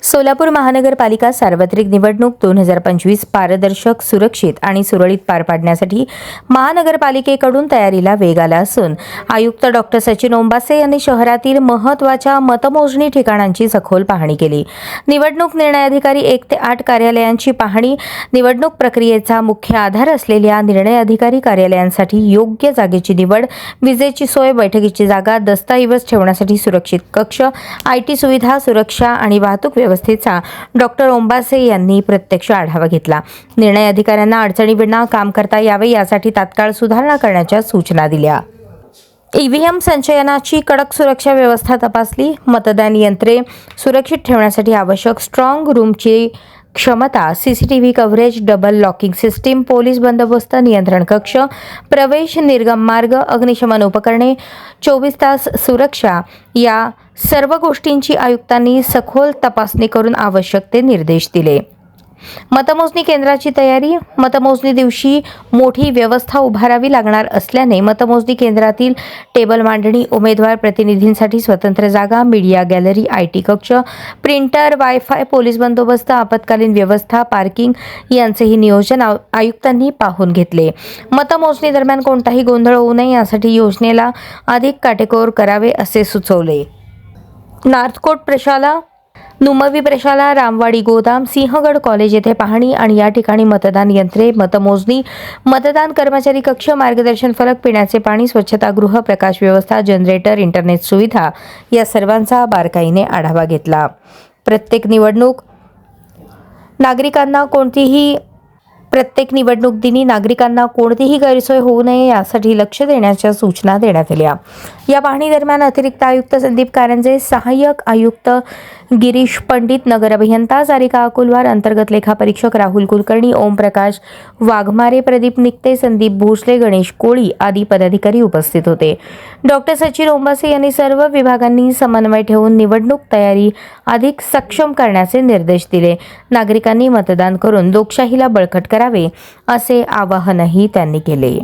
सोलापूर महानगरपालिका सार्वत्रिक निवडणूक 2025 पारदर्शक, सुरक्षित आणि सुरळीत पार पाडण्यासाठी महानगरपालिकेकडून तयारीला वेग आला असून आयुक्त डॉक्टर सचिन ओंबासे यांनी शहरातील महत्त्वाच्या मतमोजणी ठिकाणांची सखोल पाहणी केली. निवडणूक निर्णय अधिकारी 1 ते 8 कार्यालयांची पाहणी, निवडणूक प्रक्रियेचा मुख्य आधार असलेल्या निर्णय अधिकारी कार्यालयांसाठी योग्य जागेची निवड, विजेची सोय, बैठकीची जागा, दस्तऐवज ठेवण्यासाठी सुरक्षित कक्ष, IT सुविधा, सुरक्षा आणि वाहतूक व्यवस्थेचा डॉक्टर ओंबासे यांनी प्रत्यक्ष आढावा घेतला. निर्णय अधिकाऱ्यांना अडचणींविना काम करता यावे यासाठी तात्काळ सुधारणा करण्याच्या सूचना दिल्या. EVM संचयनाची कडक सुरक्षा व्यवस्था तपासली. मतदान यंत्रे सुरक्षित ठेवण्यासाठी आवश्यक स्ट्रॉंग रूमची क्षमता, CCTV coverage, double locking system, police बंदोबस्त, नियंत्रण कक्ष, प्रवेश निर्गम मार्ग, अग्निशमन उपकरणे, 24 तास सुरक्षा या सर्व गोष्टींची आयुक्तांनी सखोल तपासणी करून आवश्यक ते निर्देश दिले. मतमोजणी केंद्राची तयारी. मतमोजणी दिवशी मोठी व्यवस्था उभारावी लागणार असल्याने मतमोजणी केंद्रातील टेबल मांडणी, उमेदवार प्रतिनिधींसाठी स्वतंत्र जागा, मीडिया गॅलरी, IT कक्ष, प्रिंटर, वायफाय, पोलीस बंदोबस्त, आपत्कालीन व्यवस्था, पार्किंग यांचेही नियोजन आयुक्तांनी पाहून घेतले. मतमोजणी दरम्यान कोणताही गोंधळ होऊ नये यासाठी योजनेला अधिक काटेकोर करावे असे सुचवले. नॉर्थकोट प्रशाला, नुमवी प्रशाला, रामवाडी गोदाम, सिंहगड कॉलेज येथे पाहणी आणि या ठिकाणी मतदान यंत्रे, मतमोजणी, मतदान कर्मचारी कक्ष, मार्गदर्शन फलक, पिण्याचे पाणी, स्वच्छतागृह, प्रकाश व्यवस्था, जनरेटर, इंटरनेट सुविधा या सर्वांचा बारकाईने आढावा घेतला. प्रत्येक निवडणूक दिनी नागरिकांना कोणतीही गैरसोय होऊ नये यासाठी लक्ष देण्याच्या सूचना देण्यात आल्या. या पाहणी दरम्यान अतिरिक्त आयुक्त संदीप कारंजे, सहाय्यक आयुक्त गिरीश पंडित, नगर अभियंता सारिका अकुलवार, अंतर्गत लेखापरीक्षक राहुल कुलकर्णी, ओमप्रकाश वाघमारे, प्रदीप निकते, संदीप भोसले, गणेश कोळी आदी पदाधिकारी उपस्थित होते. डॉक्टर सचिन ओंबासे यांनी सर्व विभागांनी समन्वय ठेवून निवडणूक तयारी अधिक सक्षम करण्याचे निर्देश दिले. नागरिकांनी मतदान करून लोकशाहीला बळकट करावे असे आवाहनही त्यांनी केले.